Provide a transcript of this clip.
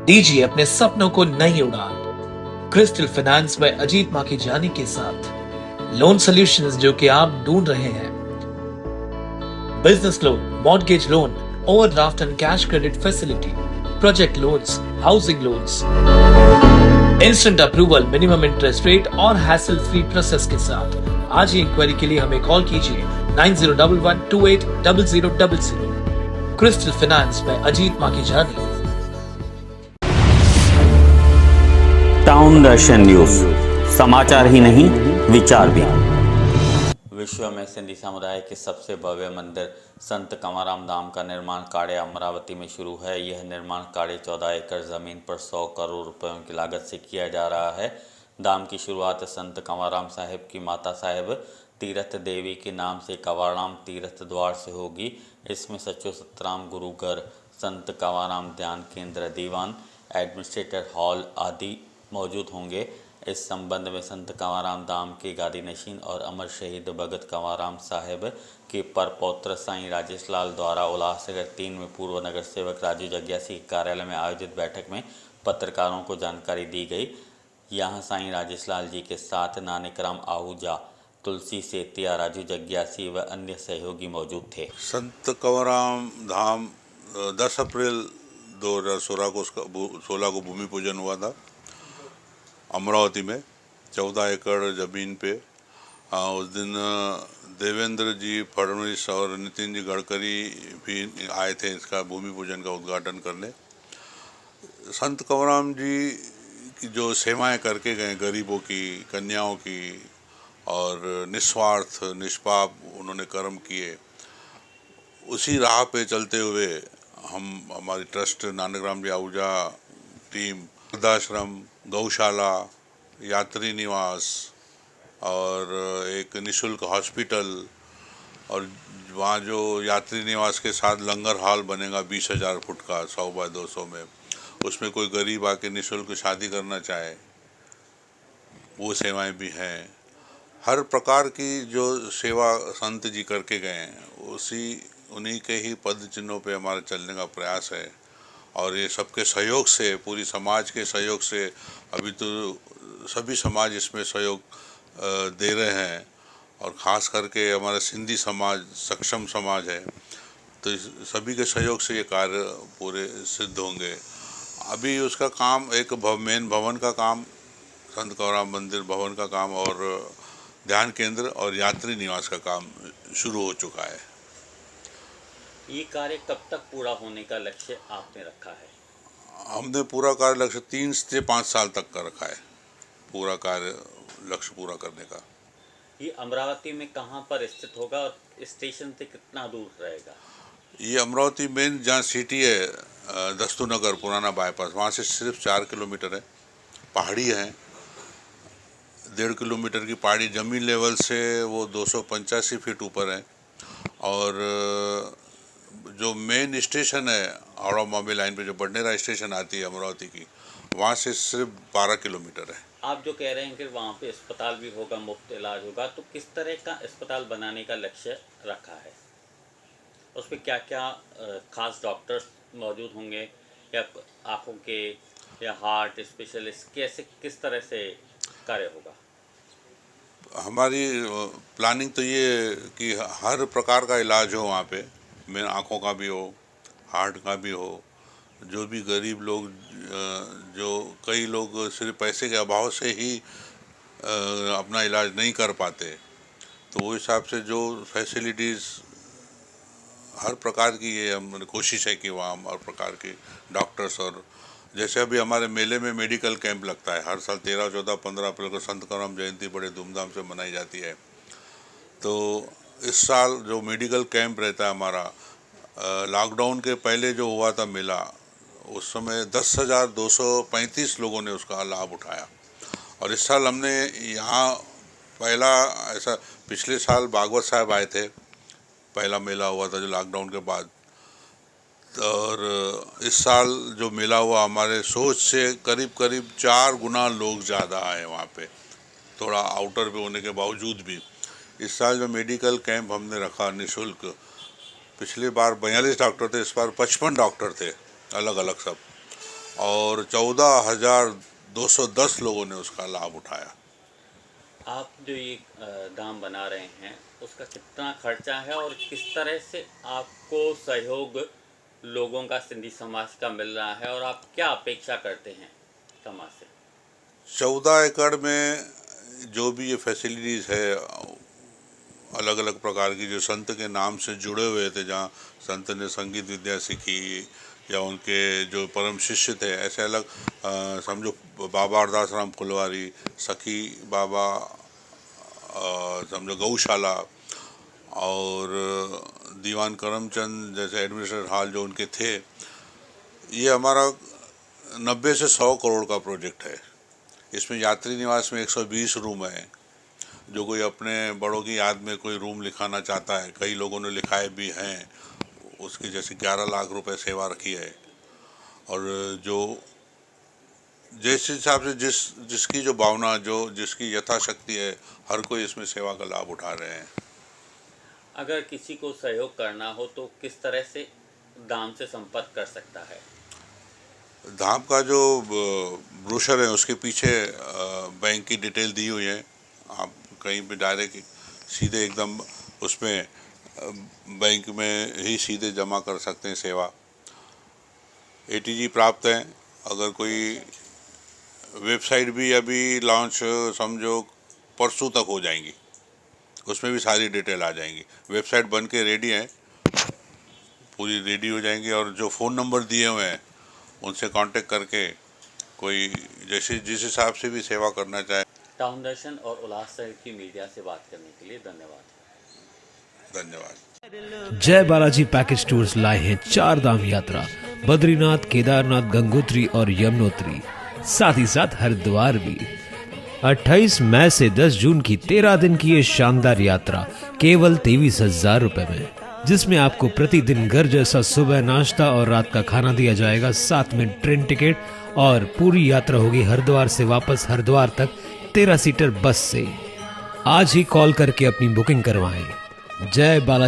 दीजिए अपने सपनों को नई उड़ान। क्रिस्टल फाइनेंस में अजीत माखीजानी के साथ लोन सॉल्यूशंस जो कि आप ढूंढ रहे हैं। Business loan, mortgage loan, overdraft and cash credit facility, project loans, housing loans, instant approval, minimum interest rate और हैसल फ्री प्रोसेस के साथ आज ही इंक्वायरी के लिए हमें कॉल कीजिए 9011280000। क्रिस्टल फाइनेंस में अजीत माखीजानी। टाउन दर्शन न्यूज, समाचार ही नहीं विचार भी। विश्व में सिंधी समुदाय के सबसे भव्य मंदिर संत कंवराम धाम का निर्माण कार्य अमरावती में शुरू है। यह निर्माण कार्य 14 एकड़ जमीन पर 100 करोड़ रुपयों की लागत से किया जा रहा है। धाम की शुरुआत संत कंवराम साहिब की माता साहिब तीर्थ देवी के नाम से कंवराम तीर्थ द्वार से होगी। इसमें सचो सतराम गुरु घर, संत कंवराम ध्यान केंद्र, दीवान, एडमिनिस्ट्रेटर हॉल आदि मौजूद होंगे। इस संबंध में संत कंवराम धाम के गादी नशीन और अमर शहीद भगत कंवराम साहिब के परपौत्र साईं राजेश लाल द्वारा उल्लासनगर 3 में पूर्व नगर सेवक राजू जग्यासी के कार्यालय में आयोजित बैठक में पत्रकारों को जानकारी दी गई। यहाँ साईं राजेश लाल जी के साथ नानकराम आहूजा, तुलसी सेतिया, राजू जग्यासी व अन्य सहयोगी मौजूद थे। संत कंवराम धाम 10 अप्रैल 2016 को 16 को भूमि पूजन हुआ था अमरावती में 14 एकड़ ज़मीन पे। उस दिन देवेंद्र जी फडणवीस और नितिन जी गडकरी भी आए थे इसका भूमि पूजन का उद्घाटन करने। संत कंवराम जी की जो सेवाएं करके गए गरीबों की, कन्याओं की और निस्वार्थ निष्पाप उन्होंने कर्म किए, उसी राह पे चलते हुए हम हमारी ट्रस्ट नानकराम जी आहूजा टीम वृद्धाश्रम, गौशाला, यात्री निवास और एक निशुल्क हॉस्पिटल और वहाँ जो यात्री निवास के साथ लंगर हॉल बनेगा 20,000 फुट का 100 बाय 200 में, उसमें कोई गरीब आके निशुल्क शादी करना चाहे वो सेवाएं भी हैं। हर प्रकार की जो सेवा संत जी करके गए हैं उन्हीं के ही पद चिन्हों पे हमारा चलने का प्रयास है। और ये सबके सहयोग से, पूरी समाज के सहयोग से, अभी तो सभी समाज इसमें सहयोग दे रहे हैं और ख़ास करके हमारा सिंधी समाज सक्षम समाज है, तो सभी के सहयोग से ये कार्य पूरे सिद्ध होंगे। अभी उसका काम एक मेन भवन का काम, संत कंवराम मंदिर भवन का काम और ध्यान केंद्र और यात्री निवास का काम शुरू हो चुका है। ये कार्य कब तक पूरा होने का लक्ष्य आपने रखा है? हमने पूरा कार्य लक्ष्य 3 से 5 साल तक का रखा है, पूरा कार्य लक्ष्य पूरा करने का। ये अमरावती में कहाँ पर स्थित होगा और स्टेशन से कितना दूर रहेगा? ये अमरावती मेन जहाँ सिटी है दस्तूनगर पुराना बाईपास, वहाँ से सिर्फ 4 किलोमीटर है। पहाड़ी है, 1.5 किलोमीटर की पहाड़ी, जमीन लेवल से वो 285 फीट ऊपर है। और जो मेन स्टेशन है हावड़ा बॉम्बे लाइन पे जो बडनेरा स्टेशन आती है अमरावती की, वहाँ से सिर्फ 12 किलोमीटर है। आप जो कह रहे हैं कि वहाँ पे अस्पताल भी होगा, मुफ्त इलाज होगा, तो किस तरह का अस्पताल बनाने का लक्ष्य रखा है? उस पर क्या क्या खास डॉक्टर्स मौजूद होंगे, या आँखों के या हार्ट स्पेशलिस्ट, कैसे किस तरह से कार्य होगा? हमारी प्लानिंग तो ये कि हर प्रकार का इलाज हो वहाँ पे, में आँखों का भी हो, हार्ट का भी हो। जो भी गरीब लोग, जो कई लोग सिर्फ पैसे के अभाव से ही अपना इलाज नहीं कर पाते, तो वो हिसाब से जो फैसिलिटीज़ हर प्रकार की ये हम कोशिश है कि वहाँ हर प्रकार के डॉक्टर्स, और जैसे अभी हमारे मेले में मेडिकल कैंप लगता है हर साल 13, 14, 15 अप्रैल को संत कंवराम जयंती बड़े धूमधाम से मनाई जाती है। तो इस साल जो मेडिकल कैंप रहता है हमारा, लॉकडाउन के पहले जो हुआ था मेला, उस समय 10,235 लोगों ने उसका लाभ उठाया। और इस साल हमने यहाँ पहला ऐसा, पिछले साल भागवत साहब आए थे, पहला मेला हुआ था जो लॉकडाउन के बाद, और इस साल जो मेला हुआ हमारे सोच से करीब 4 गुना लोग ज़्यादा आए वहाँ पे, थोड़ा आउटर पे होने के बावजूद भी। इस साल जो मेडिकल कैंप हमने रखा निःशुल्क, पिछली बार 42 डॉक्टर थे, इस बार 55 डॉक्टर थे अलग अलग सब। और 14,210 लोगों ने उसका लाभ उठाया। आप जो ये धाम बना रहे हैं उसका कितना खर्चा है और किस तरह से आपको सहयोग लोगों का, सिंधी समाज का मिल रहा है और आप क्या अपेक्षा करते हैं समाज से? 14 एकड़ में जो भी ये फैसिलिटीज़ है, अलग अलग प्रकार की, जो संत के नाम से जुड़े हुए थे, जहाँ संत ने संगीत विद्या सीखी या उनके जो परम शिष्य थे, ऐसे अलग समझो बाबा अरदास राम फुलवारी, सखी बाबा, समझो गौशाला, और दीवान करमचंद जैसे एडमिनिस्ट्रेटर हॉल जो उनके थे। ये हमारा 90 से 100 करोड़ का प्रोजेक्ट है। इसमें यात्री निवास में 120 रूम है। जो कोई अपने बड़ों की याद में कोई रूम लिखाना चाहता है, कई लोगों ने लिखाए भी हैं, उसकी जैसे 11 लाख रुपए सेवा रखी है। और जो जिस हिसाब से जिसकी जो भावना, जो जिसकी यथाशक्ति है, हर कोई इसमें सेवा का लाभ उठा रहे हैं। अगर किसी को सहयोग करना हो तो किस तरह से धाम से संपर्क कर सकता है? धाम का जो ब्रोशर है उसके पीछे बैंक की डिटेल दी हुई है। आप कहीं भी डायरेक्ट सीधे एकदम उसमें बैंक में ही सीधे जमा कर सकते हैं सेवा। ATG प्राप्त है। अगर कोई वेबसाइट भी अभी लॉन्च समझो परसों तक हो जाएंगी, उसमें भी सारी डिटेल आ जाएंगी। वेबसाइट बन के रेडी है, पूरी रेडी हो जाएंगी। और जो फ़ोन नंबर दिए हुए हैं उनसे कांटेक्ट करके कोई जैसे जिस हिसाब से भी सेवा करना चाहे। टाउन दर्शन और उल्लासनगर की मीडिया से बात करने के लिए धन्यवाद। जय बालाजी पैकेज टूर्स लाए हैं 4 धाम यात्रा, बद्रीनाथ, केदारनाथ, गंगोत्री और यमुनोत्री, साथ ही साथ हरिद्वार भी। 28 मई से 10 जून की 13 दिन की ये शानदार यात्रा केवल 23,000 रुपए में, जिसमें आपको प्रतिदिन घर जैसा सुबह नाश्ता और रात का खाना दिया जाएगा, साथ में ट्रेन टिकट, और पूरी यात्रा होगी हरिद्वार से वापस हरिद्वार तक 13 सीटर बस से। आज ही कॉल करके अपनी बुकिंग करवाएं। जय बालाजी।